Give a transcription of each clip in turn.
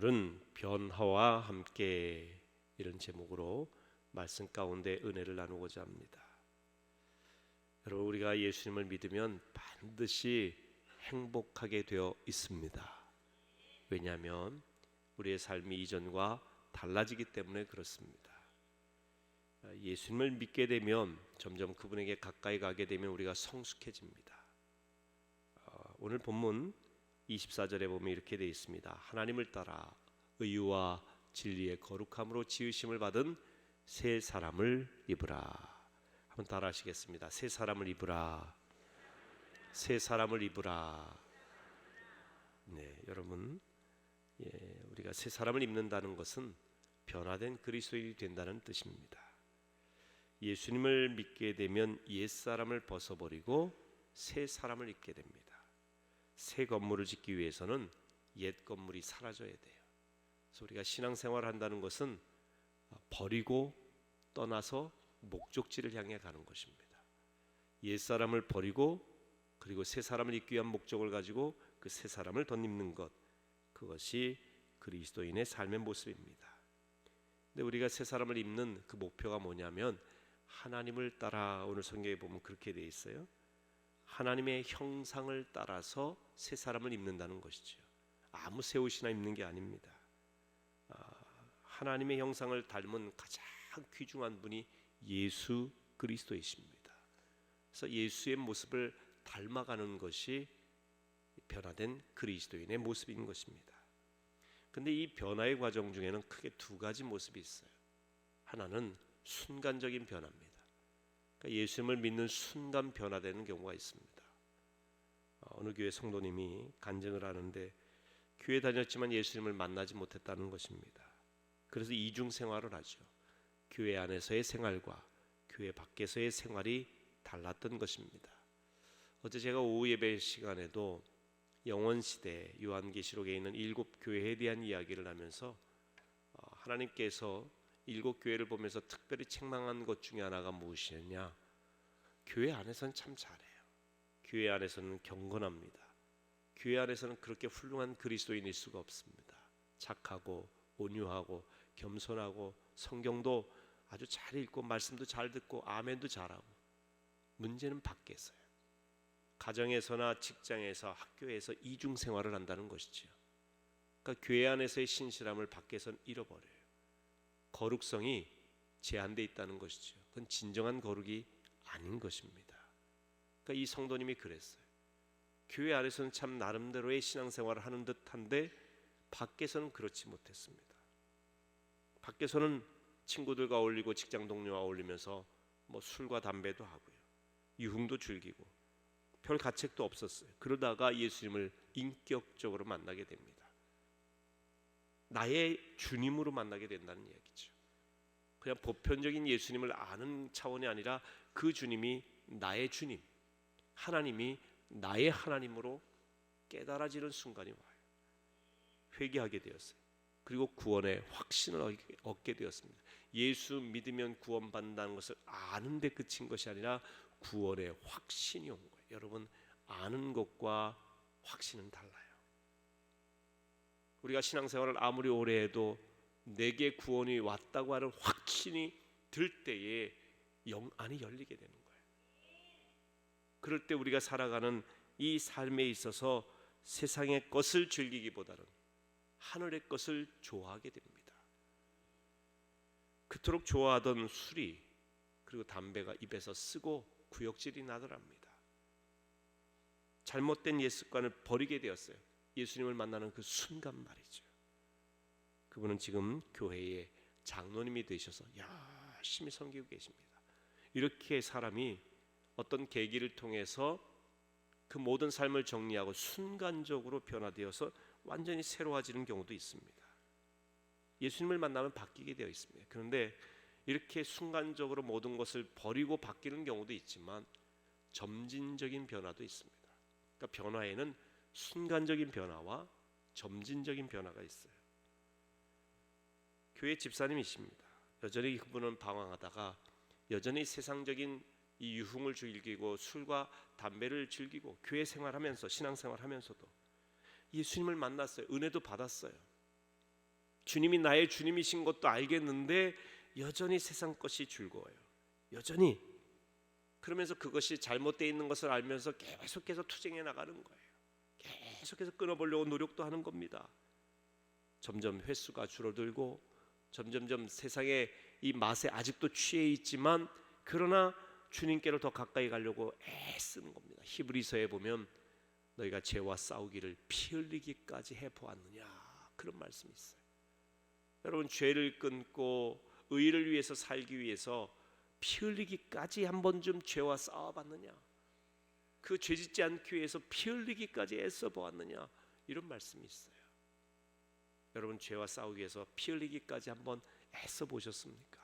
오늘은 변화와 함께 이런 제목으로 말씀 가운데 은혜를 나누고자 합니다. 여러분, 우리가 예수님을 믿으면 반드시 행복하게 되어 있습니다. 왜냐하면 우리의 삶이 이전과 달라지기 때문에 그렇습니다. 예수님을 믿게 되면 점점 그분에게 가까이 가게 되면 우리가 성숙해집니다. 오늘 본문 24절에 보면 이렇게 되어 있습니다. 하나님을 따라 의와 진리의 거룩함으로 지으심을 받은 새 사람을 입으라. 한번 따라 하시겠습니다. 새 사람을 입으라. 새 사람을 입으라. 네, 여러분, 우리가 새 사람을 입는다는 것은 변화된 그리스도인이 된다는 뜻입니다. 예수님을 믿게 되면 옛사람을 벗어버리고 새 사람을 입게 됩니다. 새 건물을 짓기 위해서는 옛 건물이 사라져야 돼요. 그래서 우리가 신앙생활을 한다는 것은 버리고 떠나서 목적지를 향해 가는 것입니다. 옛사람을 버리고 그리고 새 사람을 입기 위한 목적을 가지고 그 새 사람을 덧입는 것, 그것이 그리스도인의 삶의 모습입니다. 근데 우리가 새 사람을 입는 그 목표가 뭐냐면 하나님을 따라, 오늘 성경에 보면 그렇게 되어 있어요. 하나님의 형상을 따라서 새 사람을 입는다는 것이죠. 아무 새 옷이나 입는 게 아닙니다. 하나님의 형상을 닮은 가장 귀중한 분이 예수 그리스도이십니다. 그래서 예수의 모습을 닮아가는 것이 변화된 그리스도인의 모습인 것입니다. 근데 이 변화의 과정 중에는 크게 두 가지 모습이 있어요. 하나는 순간적인 변화입니다. 그러니까 예수님을 믿는 순간 변화되는 경우가 있습니다. 어느 교회 성도님이 간증을 하는데 교회 다녔지만 예수님을 만나지 못했다는 것입니다. 그래서 이중 생활을 하죠. 교회 안에서의 생활과 교회 밖에서의 생활이 달랐던 것입니다. 어제 제가 오후 예배 시간에도 영원시대 요한계시록에 있는 7교회에 대한 이야기를 하면서 하나님께서 7교회를 보면서 특별히 책망한 것 중에 하나가 무엇이냐? 교회 안에서는 참 잘해요. 교회 안에서는 경건합니다. 교회 안에서는 그렇게 훌륭한 그리스도인일 수가 없습니다. 착하고 온유하고 겸손하고 성경도 아주 잘 읽고 말씀도 잘 듣고 아멘도 잘하고. 문제는 밖에서요. 가정에서나 직장에서 학교에서 이중 생활을 한다는 것이죠. 그러니까 교회 안에서의 신실함을 밖에서는 잃어버려요. 거룩성이 제한되어 있다는 것이죠. 그건 진정한 거룩이 아닌 것입니다. 그러니까 이 성도님이 그랬어요. 교회 안에서는 참 나름대로의 신앙생활을 하는 듯한데 밖에서는 그렇지 못했습니다. 밖에서는 친구들과 어울리고 직장 동료와 어울리면서 술과 담배도 하고요, 유흥도 즐기고 별 가책도 없었어요. 그러다가 예수님을 인격적으로 만나게 됩니다. 나의 주님으로 만나게 된다는 이야기죠. 그냥 보편적인 예수님을 아는 차원이 아니라 그 주님이 나의 주님, 하나님이 나의 하나님으로 깨달아지는 순간이 와요. 회개하게 되었어요. 그리고 구원의 확신을 얻게 되었습니다. 예수 믿으면 구원받는다는 것을 아는데 그친 것이 아니라 구원의 확신이 온 거예요. 여러분, 아는 것과 확신은 달라요. 우리가 신앙생활을 아무리 오래 해도 내게 구원이 왔다고 하는 확신이 들 때에 안이 열리게 되는 거예요. 그럴 때 우리가 살아가는 이 삶에 있어서 세상의 것을 즐기기보다는 하늘의 것을 좋아하게 됩니다. 그토록 좋아하던 술이 그리고 담배가 입에서 쓰고 구역질이 나더랍니다. 잘못된 옛 습관을 버리게 되었어요. 예수님을 만나는 그 순간 말이죠. 그분은 지금 교회의 장로님이 되셔서 열심히 섬기고 계십니다. 이렇게 사람이 어떤 계기를 통해서 그 모든 삶을 정리하고 순간적으로 변화되어서 완전히 새로워지는 경우도 있습니다. 예수님을 만나면 바뀌게 되어 있습니다. 그런데 이렇게 순간적으로 모든 것을 버리고 바뀌는 경우도 있지만 점진적인 변화도 있습니다. 그러니까 변화에는 순간적인 변화와 점진적인 변화가 있어요. 교회 집사님이십니다. 여전히 그분은 방황하다가 여전히 세상적인 이 유흥을 즐기고 술과 담배를 즐기고 교회 생활하면서 신앙생활하면서도 예수님을 만났어요. 은혜도 받았어요. 주님이 나의 주님이신 것도 알겠는데 여전히 세상 것이 즐거워요. 여전히. 그러면서 그것이 잘못되어 있는 것을 알면서 계속해서 투쟁해 나가는 거예요. 계속해서 끊어보려고 노력도 하는 겁니다. 점점 횟수가 줄어들고 점점점 세상의 이 맛에 아직도 취해 있지만 그러나 주님께로 더 가까이 가려고 애쓰는 겁니다. 히브리서에 보면 너희가 죄와 싸우기를 피 흘리기까지 해보았느냐, 그런 말씀이 있어요. 여러분, 죄를 끊고 의를 위해서 살기 위해서 피 흘리기까지 한 번쯤 죄와 싸워봤느냐, 그 죄짓지 않기 위해서 피 흘리기까지 애써 보았느냐, 이런 말씀이 있어요. 여러분, 죄와 싸우기 위해서 피 흘리기까지 한번 애써 보셨습니까?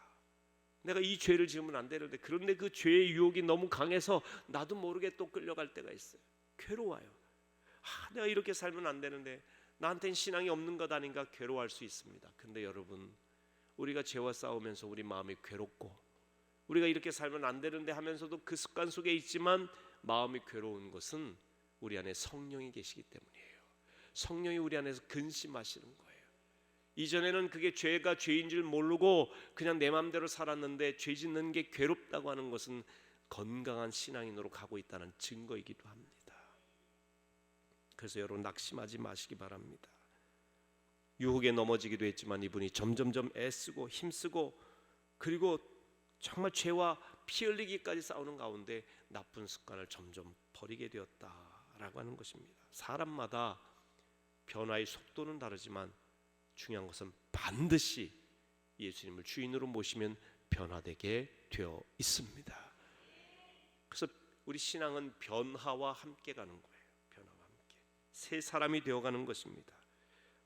내가 이 죄를 지으면 안 되는데, 그런데 그 죄의 유혹이 너무 강해서 나도 모르게 또 끌려갈 때가 있어요. 괴로워요. 내가 이렇게 살면 안 되는데, 나한테는 신앙이 없는 것 아닌가 괴로워할 수 있습니다. 근데 여러분, 우리가 죄와 싸우면서 우리 마음이 괴롭고 우리가 이렇게 살면 안 되는데 하면서도 그 습관 속에 있지만 마음이 괴로운 것은 우리 안에 성령이 계시기 때문이에요. 성령이 우리 안에서 근심하시는 거예요. 이전에는 그게 죄가 죄인 줄 모르고 그냥 내 마음대로 살았는데 죄 짓는 게 괴롭다고 하는 것은 건강한 신앙인으로 가고 있다는 증거이기도 합니다. 그래서 여러분, 낙심하지 마시기 바랍니다. 유혹에 넘어지기도 했지만 이분이 점점점 애쓰고 힘쓰고 그리고 정말 죄와 피 흘리기까지 싸우는 가운데 나쁜 습관을 점점 버리게 되었다라고 하는 것입니다. 사람마다 변화의 속도는 다르지만 중요한 것은 반드시 예수님을 주인으로 모시면 변화되게 되어 있습니다. 그래서 우리 신앙은 변화와 함께 가는 거예요. 변화와 함께 새 사람이 되어가는 것입니다.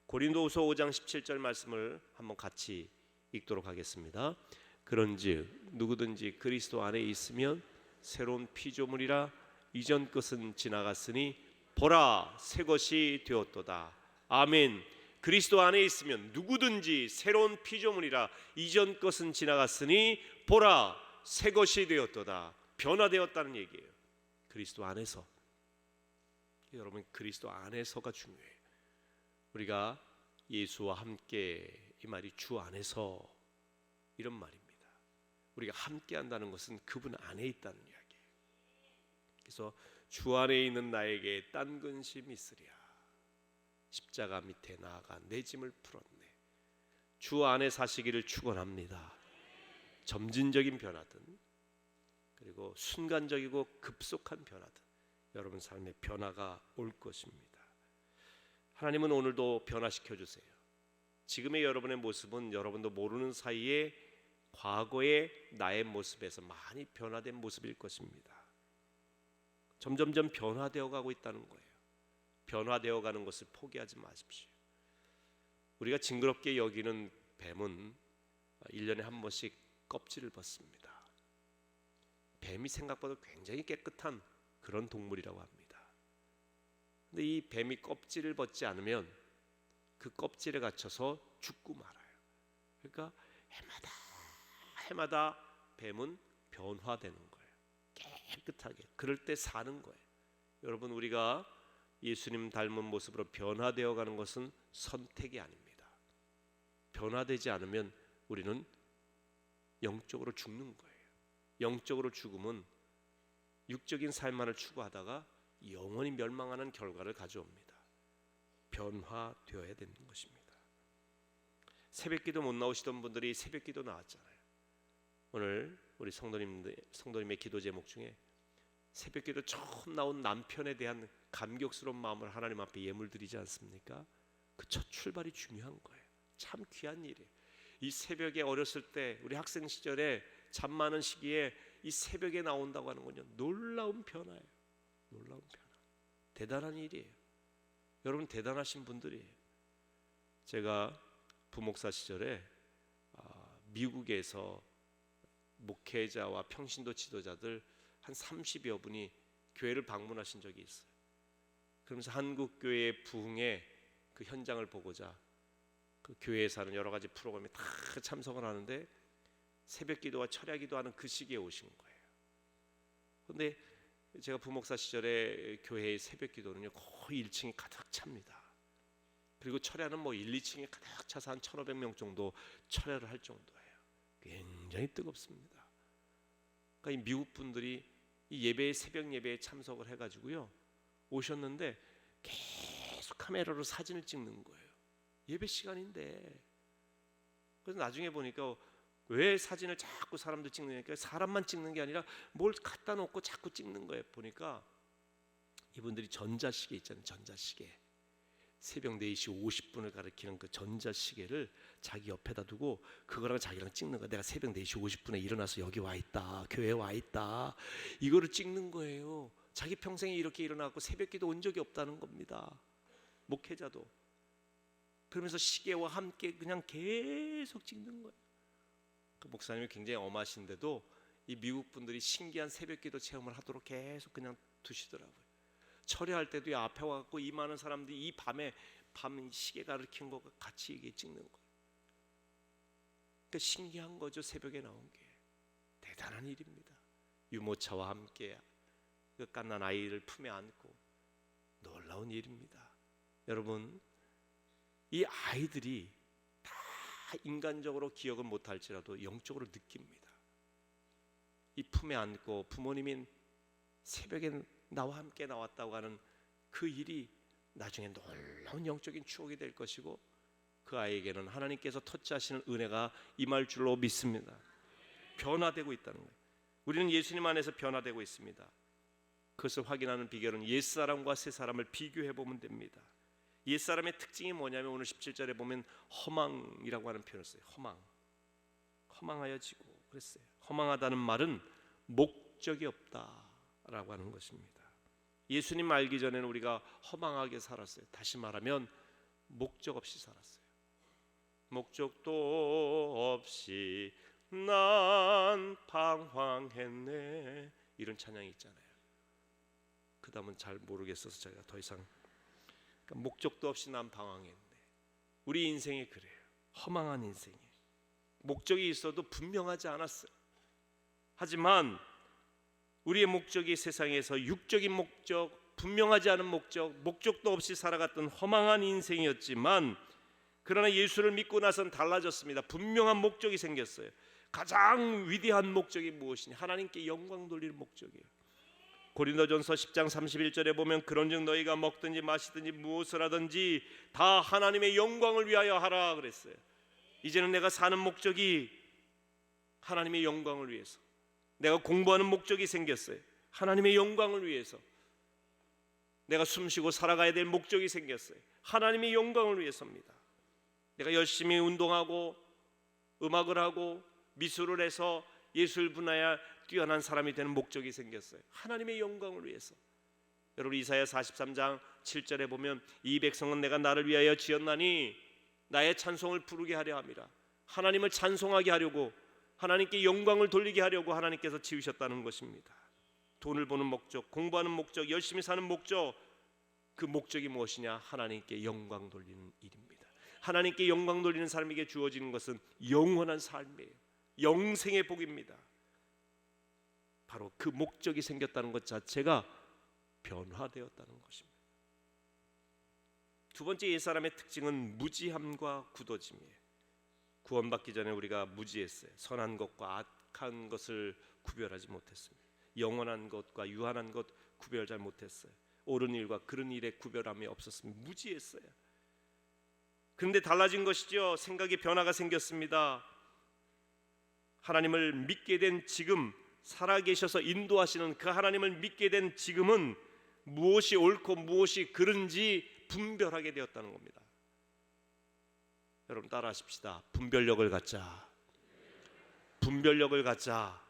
고린도후서 5장 17절 말씀을 한번 같이 읽도록 하겠습니다. 그런즉 누구든지 그리스도 안에 있으면 새로운 피조물이라, 이전 것은 지나갔으니 보라 새 것이 되었도다. 아멘. 그리스도 안에 있으면 누구든지 새로운 피조물이라, 이전 것은 지나갔으니 보라 새 것이 되었도다. 변화되었다는 얘기예요. 그리스도 안에서. 여러분, 그리스도 안에서가 중요해요. 우리가 예수와 함께, 이 말이 주 안에서 이런 말입니다. 우리가 함께 한다는 것은 그분 안에 있다는 이야기예요. 그래서 주 안에 있는 나에게 딴 근심이 있으랴. 십자가 밑에 나아가 내 짐을 풀었네. 주 안에 사시기를 축원합니다. 점진적인 변화든 그리고 순간적이고 급속한 변화든 여러분 삶에 변화가 올 것입니다. 하나님은 오늘도 변화시켜 주세요. 지금의 여러분의 모습은 여러분도 모르는 사이에 과거의 나의 모습에서 많이 변화된 모습일 것입니다. 점점점 변화되어 가고 있다는 거예요. 변화되어 가는 것을 포기하지 마십시오. 우리가 징그럽게 여기는 뱀은 1년에 한 번씩 껍질을 벗습니다. 뱀이 생각보다 굉장히 깨끗한 그런 동물이라고 합니다. 근데 이 뱀이 껍질을 벗지 않으면 그 껍질에 갇혀서 죽고 말아요. 그러니까 해마다 뱀은 변화되는 거예요. 깨끗하게. 그럴 때 사는 거예요. 여러분, 우리가 예수님 닮은 모습으로 변화되어 가는 것은 선택이 아닙니다. 변화되지 않으면 우리는 영적으로 죽는 거예요. 영적으로 죽음은 육적인 삶만을 추구하다가 영원히 멸망하는 결과를 가져옵니다. 변화되어야 되는 것입니다. 새벽기도 못 나오시던 분들이 새벽기도 나왔잖아요. 오늘 우리 성도님의 기도 제목 중에 새벽기도 처음 나온 남편에 대한 감격스러운 마음을 하나님 앞에 예물 드리지 않습니까? 그 첫 출발이 중요한 거예요. 참 귀한 일이에요. 이 새벽에 어렸을 때 우리 학생 시절에 잠 많은 시기에 이 새벽에 나온다고 하는 건요, 놀라운 변화예요. 놀라운 변화. 대단한 일이에요. 여러분, 대단하신 분들이에요. 제가 부목사 시절에 미국에서 목회자와 평신도 지도자들 한 30여 분이 교회를 방문하신 적이 있어요. 그러면서 한국 교회의 부흥의 그 현장을 보고자 그 교회에서 하는 여러 가지 프로그램에 다 참석을 하는데 새벽 기도와 철야 기도하는 그 시기에 오신 거예요. 그런데 제가 부목사 시절에 교회의 새벽 기도는요, 거의 1층이 가득 찹니다. 그리고 철야는 뭐 1, 2층에 가득 차서 한 1,500명 정도 철야를 할 정도예요. 굉장히 뜨겁습니다. 그러니까 이 미국 분들이 이 예배에, 새벽 예배에 참석을 해가지고요 오셨는데 계속 카메라로 사진을 찍는 거예요. 예배 시간인데. 그래서 나중에 보니까 왜 사진을 자꾸 사람들 찍느냐니까 사람만 찍는 게 아니라 뭘 갖다 놓고 자꾸 찍는 거예요. 보니까 이분들이 전자시계 있잖아요. 전자시계. 새벽 4시 50분을 가리키는 그 전자시계를 자기 옆에다 두고 그거랑 자기랑 찍는 거야. 내가 새벽 4시 50분에 일어나서 여기 와 있다. 교회에 와 있다. 이거를 찍는 거예요. 자기 평생에 이렇게 일어나고 새벽기도 온 적이 없다는 겁니다. 목회자도. 그러면서 시계와 함께 그냥 계속 찍는 거예요. 그 목사님이 굉장히 엄하신데도 이 미국 분들이 신기한 새벽기도 체험을 하도록 계속 그냥 두시더라고요. 철회할 때도 앞에 와갖고 이 많은 사람들이 이 밤에 밤 시계 가리킨 거 같이 이게 찍는 거예요. 그러니까 신기한 거죠. 새벽에 나온 게 대단한 일입니다. 유모차와 함께 그 갓난 아이를 품에 안고 놀라운 일입니다. 여러분, 이 아이들이 다 인간적으로 기억은 못할지라도 영적으로 느낍니다. 이 품에 안고 부모님이 새벽에 나와 함께 나왔다고 하는 그 일이 나중에 놀라운 영적인 추억이 될 것이고 그 아이에게는 하나님께서 터치하시는 은혜가 임할 줄로 믿습니다. 변화되고 있다는 거예요. 우리는 예수님 안에서 변화되고 있습니다. 그것을 확인하는 비결은 옛사람과 새사람을 비교해 보면 됩니다. 옛사람의 특징이 뭐냐면 오늘 17절에 보면 허망이라고 하는 표현을 써요. 허망하여지고 그랬어요. 허망하다는 말은 목적이 없다라고 하는 것입니다. 예수님 알기 전에는 우리가 허망하게 살았어요. 다시 말하면 목적 없이 살았어요. 목적도 없이 난 방황했네, 이런 찬양이 있잖아요. 그 다음은 잘 모르겠어서 제가 더 이상. 그러니까 목적도 없이 난 방황했네. 우리 인생이 그래요. 허망한 인생이에요. 목적이 있어도 분명하지 않았어요. 하지만 우리의 목적이 세상에서 육적인 목적, 분명하지 않은 목적, 목적도 없이 살아갔던 허망한 인생이었지만 그러나 예수를 믿고 나선 달라졌습니다. 분명한 목적이 생겼어요. 가장 위대한 목적이 무엇이냐? 하나님께 영광 돌리는 목적이에요. 고린도전서 10장 31절에 보면 그런즉 너희가 먹든지 마시든지 무엇을 하든지 다 하나님의 영광을 위하여 하라 그랬어요. 이제는 내가 사는 목적이 하나님의 영광을 위해서, 내가 공부하는 목적이 생겼어요. 하나님의 영광을 위해서. 내가 숨쉬고 살아가야 될 목적이 생겼어요. 하나님의 영광을 위해서입니다. 내가 열심히 운동하고 음악을 하고 미술을 해서 예술 분야에 뛰어난 사람이 되는 목적이 생겼어요. 하나님의 영광을 위해서. 여러분 이사야 43장 7절에 보면 이 백성은 내가 나를 위하여 지었나니 나의 찬송을 부르게 하려 함이라. 하나님을 찬송하게 하려고, 하나님께 영광을 돌리게 하려고 하나님께서 지으셨다는 것입니다. 돈을 버는 목적, 공부하는 목적, 열심히 사는 목적, 그 목적이 무엇이냐? 하나님께 영광 돌리는 일입니다. 하나님께 영광 돌리는 사람에게 주어지는 것은 영원한 삶이에요. 영생의 복입니다. 바로 그 목적이 생겼다는 것 자체가 변화되었다는 것입니다. 두 번째 옛사람의 특징은 무지함과 굳어짐이에요. 구원받기 전에 우리가 무지했어요. 선한 것과 악한 것을 구별하지 못했습니다. 영원한 것과 유한한 것 구별 잘 못했어요. 옳은 일과 그른 일의 구별함이 없었습니다. 무지했어요. 그런데 달라진 것이죠. 생각의 변화가 생겼습니다. 하나님을 믿게 된 지금, 살아계셔서 인도하시는 그 하나님을 믿게 된 지금은 무엇이 옳고 무엇이 그른지 분별하게 되었다는 겁니다. 여러분 따라하십시다. 분별력을 갖자. 분별력을 갖자.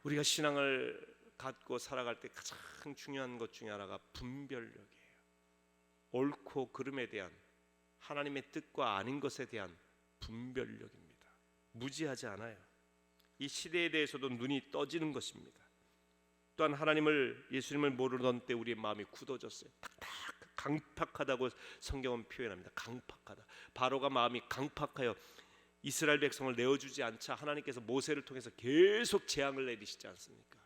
우리가 신앙을 갖고 살아갈 때 가장 중요한 것 중에 하나가 분별력이에요. 옳고 그름에 대한, 하나님의 뜻과 아닌 것에 대한 분별력입니다. 무지하지 않아요. 이 시대에 대해서도 눈이 떠지는 것입니다. 또한 하나님을, 예수님을 모르던 때 우리의 마음이 굳어졌어요. 탁탁 강팍하다고 성경은 표현합니다. 강팍하다. 바로가 마음이 강팍하여 이스라엘 백성을 내어주지 않자 하나님께서 모세를 통해서 계속 재앙을 내리시지 않습니까?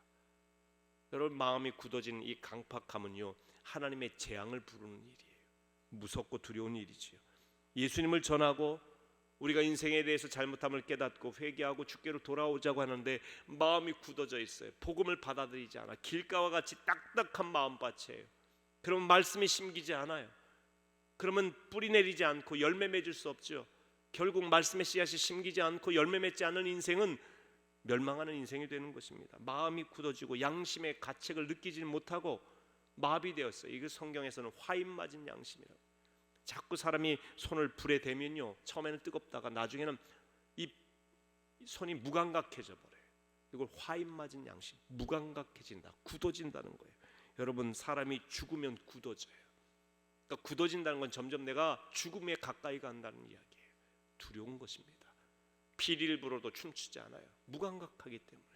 여러분 마음이 굳어진 이 강팍함은요 하나님의 재앙을 부르는 일이에요. 무섭고 두려운 일이지요. 예수님을 전하고 우리가 인생에 대해서 잘못함을 깨닫고 회개하고 주께로 돌아오자고 하는데 마음이 굳어져 있어요. 복음을 받아들이지 않아. 길가와 같이 딱딱한 마음밭이에요. 그러면 말씀이 심기지 않아요. 그러면 뿌리 내리지 않고 열매 맺을 수 없죠. 결국 말씀의 씨앗이 심기지 않고 열매 맺지 않은 인생은 멸망하는 인생이 되는 것입니다. 마음이 굳어지고 양심의 가책을 느끼지 못하고 마비되었어요. 이거 성경에서는 화인 맞은 양심이라고. 자꾸 사람이 손을 불에 대면요, 처음에는 뜨겁다가 나중에는 이 손이 무감각해져 버려요. 이걸 화인 맞은 양심, 무감각해진다, 굳어진다는 거예요. 여러분, 사람이 죽으면 굳어져요. 그러니까 굳어진다는 건 점점 내가 죽음에 가까이 간다는 이야기예요. 두려운 것입니다. 피리를 불어도 춤추지 않아요. 무감각하기 때문에.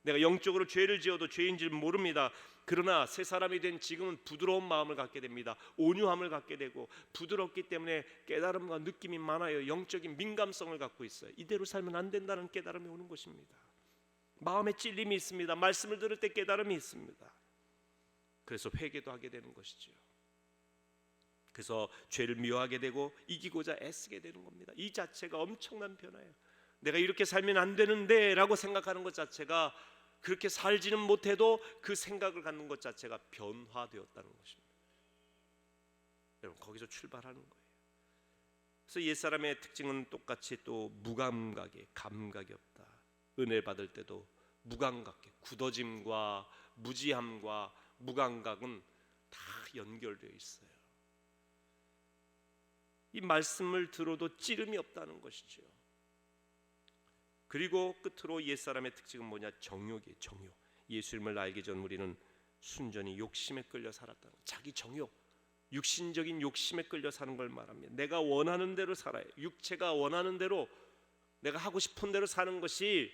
내가 영적으로 죄를 지어도 죄인 줄 모릅니다. 그러나 새 사람이 된 지금은 부드러운 마음을 갖게 됩니다. 온유함을 갖게 되고 부드럽기 때문에 깨달음과 느낌이 많아요. 영적인 민감성을 갖고 있어요. 이대로 살면 안 된다는 깨달음이 오는 것입니다. 마음에 찔림이 있습니다. 말씀을 들을 때 깨달음이 있습니다. 그래서 회개도 하게 되는 것이죠. 그래서 죄를 미워하게 되고 이기고자 애쓰게 되는 겁니다. 이 자체가 엄청난 변화예요. 내가 이렇게 살면 안 되는데 라고 생각하는 것 자체가, 그렇게 살지는 못해도 그 생각을 갖는 것 자체가 변화되었다는 것입니다. 여러분, 거기서 출발하는 거예요. 그래서 옛사람의 특징은 똑같이 또 무감각에, 감각이 없다. 은혜 받을 때도 무감각해. 굳어짐과 무지함과 무감각은 다 연결되어 있어요. 이 말씀을 들어도 찌름이 없다는 것이죠. 그리고 끝으로 옛사람의 특징은 뭐냐? 정욕이에요. 정욕. 예수님을 알기 전 우리는 순전히 욕심에 끌려 살았다는 거예요. 자기 정욕, 육신적인 욕심에 끌려 사는 걸 말합니다. 내가 원하는 대로 살아요. 육체가 원하는 대로, 내가 하고 싶은 대로 사는 것이,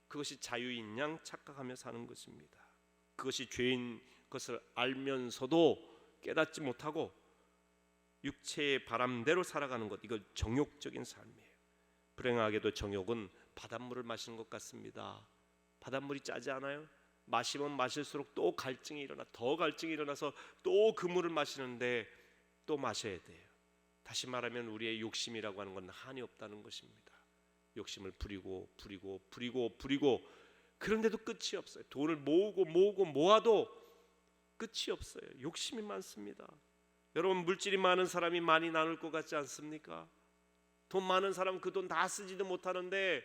그것이 자유인 양 착각하며 사는 것입니다. 그것이 죄인 것을 알면서도 깨닫지 못하고 육체의 바람대로 살아가는 것, 이걸 정욕적인 삶이에요. 불행하게도 정욕은 바닷물을 마시는 것 같습니다. 바닷물이 짜지 않아요? 마시면 마실수록 또 갈증이 일어나, 더 갈증이 일어나서 또 그 물을 마시는데 또 마셔야 돼요. 다시 말하면 우리의 욕심이라고 하는 건 한이 없다는 것입니다. 욕심을 부리고 그런데도 끝이 없어요. 돈을 모으고 모아도 끝이 없어요. 욕심이 많습니다. 여러분, 물질이 많은 사람이 많이 나눌 것 같지 않습니까? 돈 많은 사람 그 돈 다 쓰지도 못하는데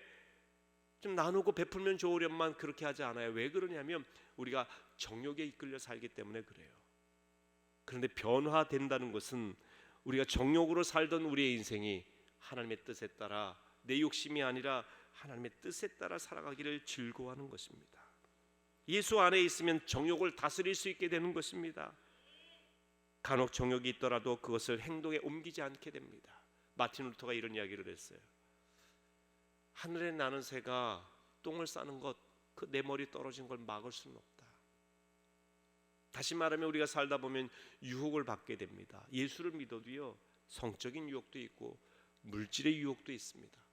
좀 나누고 베풀면 좋으련만 그렇게 하지 않아요. 왜 그러냐면 우리가 정욕에 이끌려 살기 때문에 그래요. 그런데 변화된다는 것은 우리가 정욕으로 살던 우리의 인생이 하나님의 뜻에 따라, 내 욕심이 아니라 하나님의 뜻에 따라 살아가기를 즐거워하는 것입니다. 예수 안에 있으면 정욕을 다스릴 수 있게 되는 것입니다. 간혹 정욕이 있더라도 그것을 행동에 옮기지 않게 됩니다. 마틴 루터가 이런 이야기를 했어요. 하늘에 나는 새가 똥을 싸는 것, 그 내 머리 떨어진 걸 막을 수는 없다. 다시 말하면 우리가 살다 보면 유혹을 받게 됩니다. 예수를 믿어도요, 성적인 유혹도 있고 물질의 유혹도 있습니다.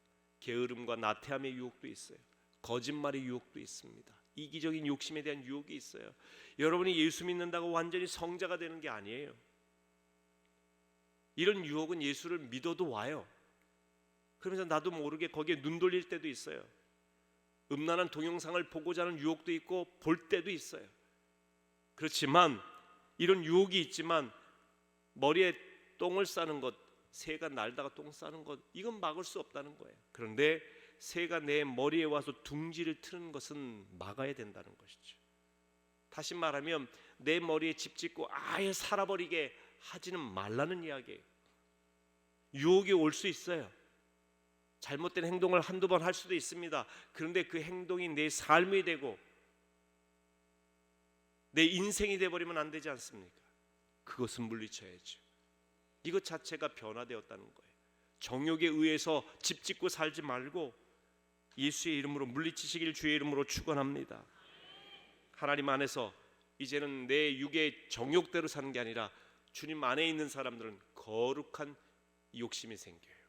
게으름과 나태함의 유혹도 있어요. 거짓말의 유혹도 있습니다. 이기적인 욕심에 대한 유혹이 있어요. 여러분이 예수 믿는다고 완전히 성자가 되는 게 아니에요. 이런 유혹은 예수를 믿어도 와요. 그러면서 나도 모르게 거기에 눈 돌릴 때도 있어요. 음란한 동영상을 보고자 하는 유혹도 있고 볼 때도 있어요. 그렇지만 이런 유혹이 있지만 머리에 똥을 싸는 것, 새가 날다가 똥 싸는 것, 이건 막을 수 없다는 거예요. 그런데 새가 내 머리에 와서 둥지를 트는 것은 막아야 된다는 것이죠. 다시 말하면 내 머리에 집 짓고 아예 살아버리게 하지는 말라는 이야기예요. 유혹이 올 수 있어요. 잘못된 행동을 한두 번 할 수도 있습니다. 그런데 그 행동이 내 삶이 되고 내 인생이 되어버리면 안 되지 않습니까? 그것은 물리쳐야죠. 이것 자체가 변화되었다는 거예요. 정욕에 의해서 집 짓고 살지 말고 예수의 이름으로 물리치시길 주의 이름으로 축원합니다. 하나님 안에서 이제는 내 육의 정욕대로 사는 게 아니라 주님 안에 있는 사람들은 거룩한 욕심이 생겨요.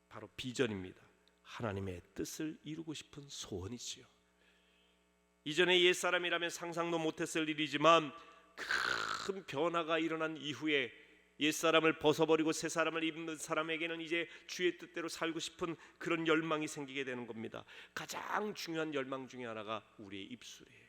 바로 비전입니다. 하나님의 뜻을 이루고 싶은 소원이지요. 이전에 옛사람이라면 상상도 못했을 일이지만 큰 변화가 일어난 이후에 옛사람을 벗어버리고 새 사람을 입는 사람에게는 이제 주의 뜻대로 살고 싶은 그런 열망이 생기게 되는 겁니다. 가장 중요한 열망 중에 하나가 우리의 입술이에요.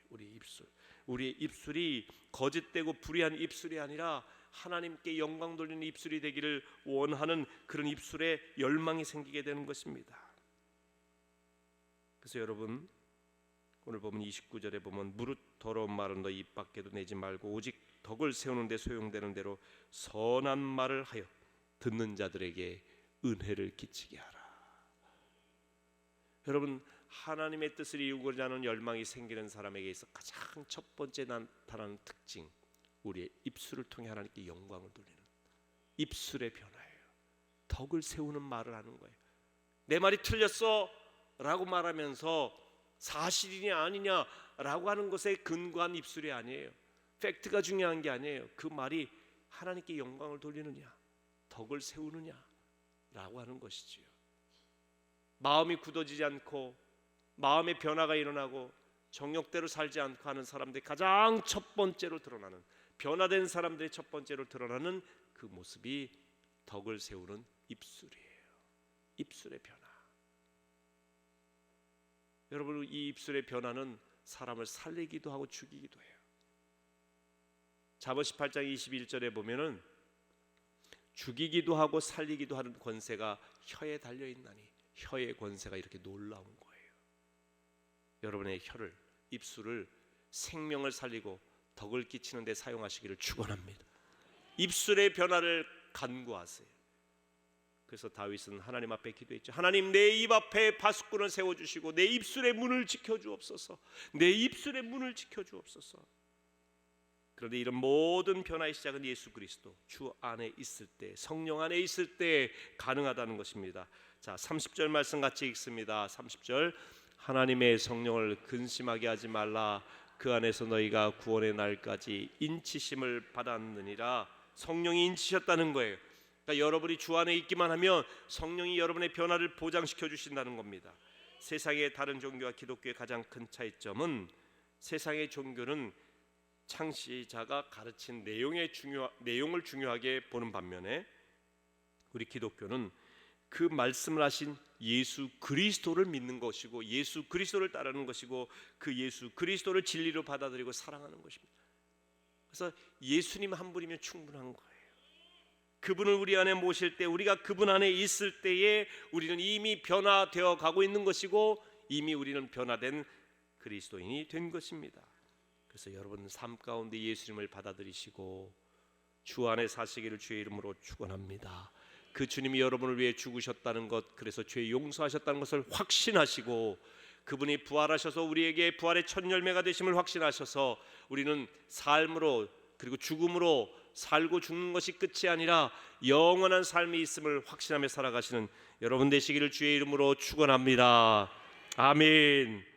우리의 입술이 거짓되고 불의한 입술이 아니라 하나님께 영광 돌리는 입술이 되기를 원하는 그런 입술에 열망이 생기게 되는 것입니다. 그래서 여러분, 오늘 보면 29절에 보면 무릇 더러운 말은 너 입 밖에도 내지 말고 오직 덕을 세우는 데 소용되는 대로 선한 말을 하여 듣는 자들에게 은혜를 끼치게 하라. 여러분, 하나님의 뜻을 이루고자 하는 열망이 생기는 사람에게 있어 가장 첫 번째 나타나는 특징, 우리의 입술을 통해 하나님께 영광을 돌리는 입술의 변화예요. 덕을 세우는 말을 하는 거예요. 내 말이 틀렸어 라고 말하면서 사실이냐 아니냐 라고 하는 것에 근거한 입술이 아니에요. 팩트가 중요한 게 아니에요. 그 말이 하나님께 영광을 돌리느냐, 덕을 세우느냐 라고 하는 것이지요. 마음이 굳어지지 않고 마음의 변화가 일어나고 정욕대로 살지 않고 하는 사람들이 가장 첫 번째로 드러나는, 변화된 사람들의 첫 번째로 드러나는 그 모습이 덕을 세우는 입술이에요. 입술의 변화. 여러분, 이 입술의 변화는 사람을 살리기도 하고 죽이기도 해요. 잠언 18장 21절에 보면은 죽이기도 하고 살리기도 하는 권세가 혀에 달려 있나니, 혀의 권세가 이렇게 놀라운 거예요. 여러분의 혀를, 입술을 생명을 살리고 덕을 끼치는 데 사용하시기를 축원합니다. 입술의 변화를 간구하세요. 그래서 다윗은 하나님 앞에 기도했죠. 하나님, 내 입 앞에 파수꾼을 세워주시고 내 입술의 문을 지켜주옵소서. 내 입술의 문을 지켜주옵소서. 그런데 이런 모든 변화의 시작은 예수 그리스도, 주 안에 있을 때, 성령 안에 있을 때 가능하다는 것입니다. 자, 30절 말씀 같이 읽습니다. 30절, 하나님의 성령을 근심하게 하지 말라. 그 안에서 너희가 구원의 날까지 인치심을 받았느니라. 성령이 인치셨다는 거예요. 그러니까 여러분이 주 안에 있기만 하면 성령이 여러분의 변화를 보장시켜 주신다는 겁니다. 세상의 다른 종교와 기독교의 가장 큰 차이점은, 세상의 종교는 창시자가 가르친 내용을 중요하게 보는 반면에 우리 기독교는 그 말씀을 하신 예수 그리스도를 믿는 것이고, 예수 그리스도를 따르는 것이고, 그 예수 그리스도를 진리로 받아들이고 사랑하는 것입니다. 그래서 예수님 한 분이면 충분한 거예요. 그분을 우리 안에 모실 때, 우리가 그분 안에 있을 때에 우리는 이미 변화되어 가고 있는 것이고, 이미 우리는 변화된 그리스도인이 된 것입니다. 그래서 여러분 삶 가운데 예수님을 받아들이시고 주 안에 사시기를 주의 이름으로 축원합니다. 그 주님이 여러분을 위해 죽으셨다는 것, 그래서 죄 용서하셨다는 것을 확신하시고, 그분이 부활하셔서 우리에게 부활의 첫 열매가 되심을 확신하셔서 우리는 삶으로, 그리고 죽음으로 살고 죽는 것이 끝이 아니라 영원한 삶이 있음을 확신하며 살아가시는 여러분 되시기를 주의 이름으로 축원합니다. 아멘.